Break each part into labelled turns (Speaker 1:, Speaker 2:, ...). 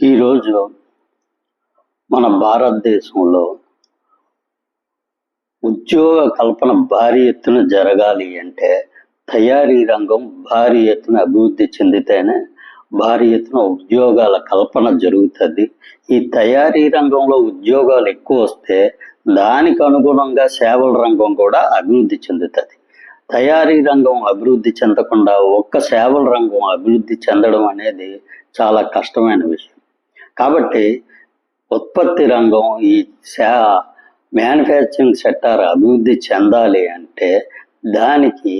Speaker 1: ఈరోజు మన భారతదేశంలో ఉద్యోగ కల్పన భారీ ఎత్తున జరగాలి అంటే తయారీ రంగం భారీ ఎత్తున అభివృద్ధి చెందితేనే భారీ ఎత్తున ఉద్యోగాల కల్పన జరుగుతుంది. ఈ తయారీ రంగంలో ఉద్యోగాలు ఎక్కువ వస్తే దానికి అనుగుణంగా సేవల రంగం కూడా అభివృద్ధి చెందుతుంది. తయారీ రంగం అభివృద్ధి చెందకుండా ఒక్క సేవల రంగం అభివృద్ధి చెందడం అనేది చాలా కష్టమైన విషయం. కాబట్టి ఉత్పత్తి రంగం ఈ మ్యానుఫ్యాక్చరింగ్ సెక్టార్ అభివృద్ధి చెందాలి అంటే దానికి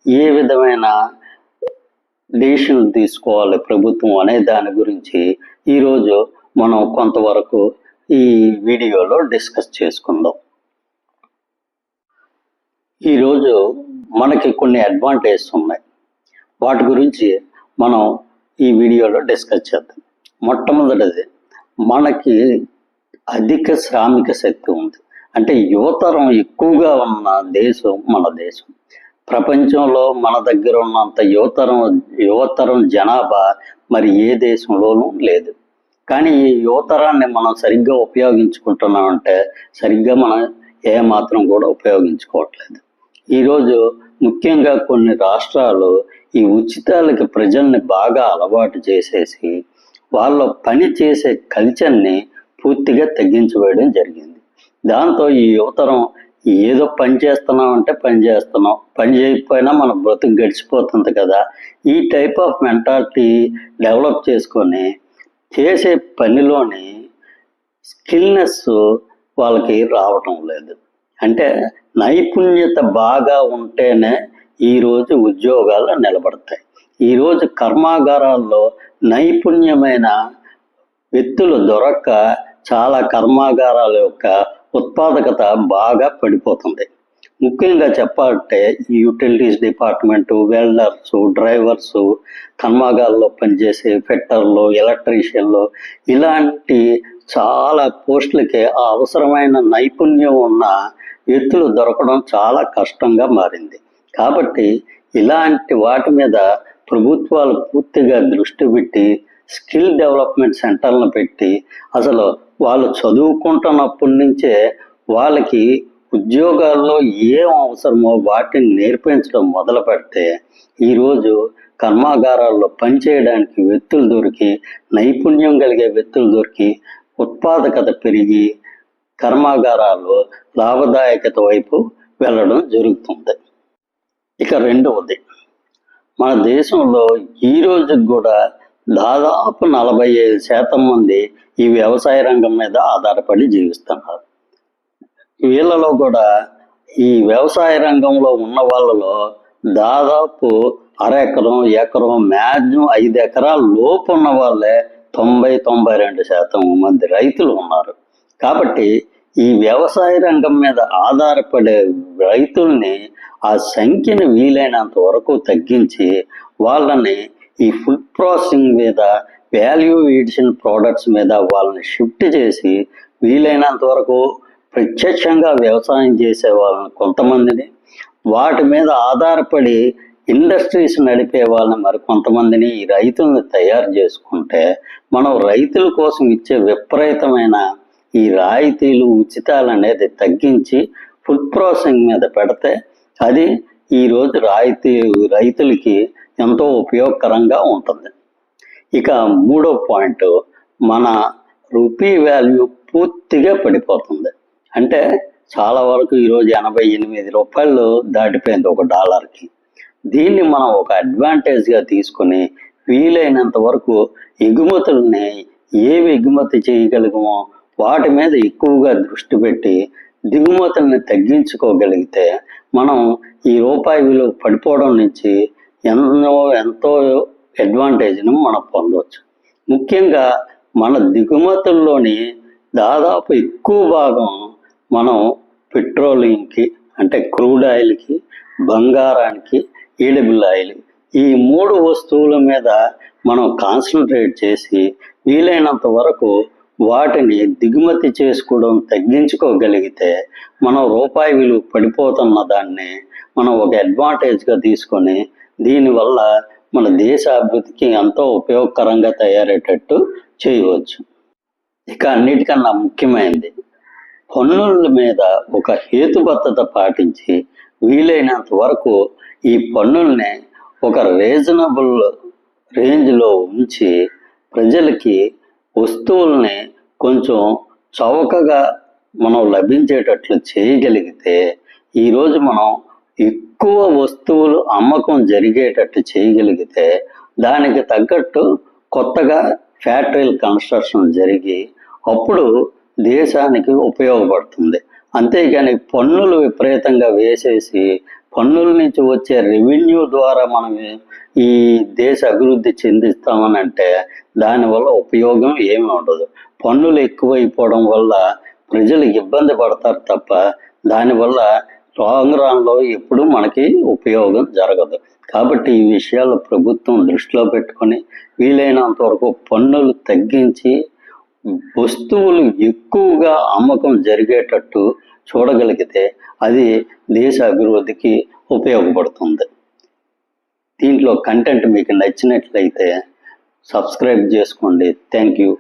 Speaker 1: ఏ విధమైన డెసిషన్లు తీసుకోవాలి ప్రభుత్వం అనే దాని గురించి ఈరోజు మనం కొంతవరకు ఈ వీడియోలో డిస్కస్ చేసుకుందాం. ఈరోజు మనకి కొన్ని అడ్వాంటేజెస్ ఉన్నాయి, వాటి గురించి మనం ఈ వీడియోలో డిస్కస్ చేద్దాం. మొట్టమొదటిది, మనకి అధిక శ్రామిక శక్తి ఉంది. అంటే యువతరం ఎక్కువగా ఉన్న దేశం మన దేశం. ప్రపంచంలో మన దగ్గర ఉన్నంత యువతరం జనాభా మరి ఏ దేశంలోనూ లేదు. కానీ ఈ యువతరాన్ని మనం సరిగ్గా ఉపయోగించుకుంటున్నామంటే సరిగ్గా మనం ఏమాత్రం కూడా ఉపయోగించుకోవట్లేదు. ఈరోజు ముఖ్యంగా కొన్ని రాష్ట్రాలు ఈ ఉచితాలకి ప్రజల్ని బాగా అలవాటు చేసేసి వాళ్ళ పని చేసే కల్చర్ని పూర్తిగా తగ్గించవేయడం జరిగింది. దాంతో ఈ యువతరం ఏదో పని చేస్తున్నామంటే పని చేస్తున్నాం, పని చేయకపోయినా మన బ్రతుకు గడిచిపోతుంది కదా, ఈ టైప్ ఆఫ్ మెంటాలిటీ డెవలప్ చేసుకొని చేసే పనిలోని స్కిల్నెస్ వాళ్ళకి రావటం లేదు. అంటే నైపుణ్యత బాగా ఉంటేనే ఈరోజు ఉద్యోగాలు నిలబడతాయి. ఈరోజు కర్మాగారాల్లో నైపుణ్యమైన వ్యక్తులు దొరక్క చాలా కర్మాగారాల యొక్క ఉత్పాదకత బాగా పడిపోతుంది. ముఖ్యంగా చెప్పాలంటే ఈ యూటిలిటీస్ డిపార్ట్మెంటు, వెల్డర్సు, డ్రైవర్సు, కర్మాగారాల్లో పనిచేసే ఫిట్టర్లు, ఎలక్ట్రీషియన్లు, ఇలాంటి చాలా పోస్టులకి ఆ అవసరమైన నైపుణ్యం ఉన్న వ్యక్తులు దొరకడం చాలా కష్టంగా మారింది. కాబట్టి ఇలాంటి వాటి మీద ప్రభుత్వాలు పూర్తిగా దృష్టి పెట్టి స్కిల్ డెవలప్మెంట్ సెంటర్లను పెట్టి అసలు వాళ్ళు చదువుకుంటున్నప్పటి నుంచే వాళ్ళకి ఉద్యోగాల్లో ఏం అవసరమో వాటిని నేర్పించడం మొదలు పెడితే ఈరోజు కర్మాగారాల్లో పనిచేయడానికి వ్యక్తులు దొరికి, నైపుణ్యం కలిగే వ్యక్తులు దొరికి, ఉత్పాదకత పెరిగి కర్మాగారాల్లో లాభదాయకత వైపు వెళ్ళడం జరుగుతుంది. ఇక రెండవది, మన దేశంలో ఈ రోజుకి కూడా దాదాపు 45% మంది ఈ వ్యవసాయ రంగం మీద ఆధారపడి జీవిస్తున్నారు. వీళ్ళలో కూడా ఈ వ్యవసాయ రంగంలో ఉన్న వాళ్ళలో దాదాపు ఎకరం మ్యాక్సిమం 5 ఎకరాల లోపు ఉన్న వాళ్ళే 92% మంది రైతులు ఉన్నారు. కాబట్టి ఈ వ్యవసాయ రంగం మీద ఆధారపడే రైతుల్ని ఆ సంఖ్యను వీలైనంత వరకు తగ్గించి వాళ్ళని ఈ ఫుడ్ ప్రాసెసింగ్ మీద, వాల్యూ ఎడిషన్ ప్రోడక్ట్స్ మీద వాళ్ళని షిఫ్ట్ చేసి వీలైనంత వరకు ప్రత్యక్షంగా వ్యవసాయం చేసే వాళ్ళని కొంతమందిని, వాటి మీద ఆధారపడి ఇండస్ట్రీస్ నడిపే వాళ్ళని మరి కొంతమందిని ఈ రైతుల్ని తయారు చేసుకుంటే మనం రైతుల కోసం ఇచ్చే విపరీతమైన ఈ రాయితీలు, ఉచితాలు అనేది తగ్గించి ఫుడ్ ప్రాసెసింగ్ మీద పెడితే అది ఈరోజు రైతులకి ఎంతో ఉపయోగకరంగా ఉంటుంది. ఇక మూడో పాయింట్, మన రూపీ వాల్యూ పూర్తిగా పడిపోతుంది. అంటే చాలా వరకు ఈరోజు 88 రూపాయలు దాటిపోయింది ఒక డాలర్కి. దీన్ని మనం ఒక అడ్వాంటేజ్గా తీసుకొని వీలైనంత వరకు ఎగుమతుల్ని ఏవి ఎగుమతి చేయగలిగమో వాటి మీద ఎక్కువగా దృష్టి పెట్టి దిగుమతుల్ని తగ్గించుకోగలిగితే మనం ఈ రూపాయి విలువ పడిపోవడం నుంచి ఎంతో అడ్వాంటేజ్ను మనం పొందవచ్చు. ముఖ్యంగా మన దిగుమతుల్లోని దాదాపు ఎక్కువ భాగం మనం పెట్రోలియంకి అంటే క్రూడ్ ఆయిల్కి, బంగారానికి, ఈడబుల్ ఆయిల్, ఈ 3 వస్తువుల మీద మనం కాన్సన్ట్రేట్ చేసి వీలైనంత వరకు వాటిని దిగుమతి చేసుకోవడం తగ్గించుకోగలిగితే మనం రూపాయి విలువ పడిపోతున్న దాన్ని మనం ఒక అడ్వాంటేజ్గా తీసుకొని దీనివల్ల మన దేశ అభివృద్ధికి ఎంతో ఉపయోగకరంగా తయారయ్యేటట్టు చేయవచ్చు. ఇక అన్నిటికన్నా ముఖ్యమైనది, పన్నుల మీద ఒక హేతుబద్ధత పాటించి వీలైనంత వరకు ఈ పన్నుల్ని ఒక రీజనబుల్ రేంజ్లో ఉంచి ప్రజలకి వస్తువుల్ని కొంచెం చౌకగా మనం లభించేటట్లు చేయగలిగితే ఈరోజు మనం ఎక్కువ వస్తువులు అమ్మకం జరిగేటట్టు చేయగలిగితే దానికి తగ్గట్టు కొత్తగా ఫ్యాక్టరీల కన్స్ట్రక్షన్ జరిగి అప్పుడు దేశానికి ఉపయోగపడుతుంది. అంతేగాని పన్నులు విపరీతంగా వేసేసి పన్నుల నుంచి వచ్చే రెవెన్యూ ద్వారా మనం ఈ దేశ అభివృద్ధి చెందిస్తామని అంటే దానివల్ల ఉపయోగం ఏమీ ఉండదు. పన్నులు ఎక్కువైపోవడం వల్ల ప్రజలు ఇబ్బంది పడతారు తప్ప దానివల్ల లాంగ్ రన్లో ఎప్పుడు మనకి ఉపయోగం జరగదు. కాబట్టి ఈ విషయాలు ప్రభుత్వం దృష్టిలో పెట్టుకొని వీలైనంత వరకు పన్నులు తగ్గించి వస్తువులు ఎక్కువగా అమ్మకం జరిగేటట్టు చూడగలిగితే అది దేశ అభివృద్ధికి ఉపయోగపడుతుంది. దీంట్లో కంటెంట్ మీకు నచ్చినట్లయితే సబ్స్క్రైబ్ చేసుకోండి. Thank you.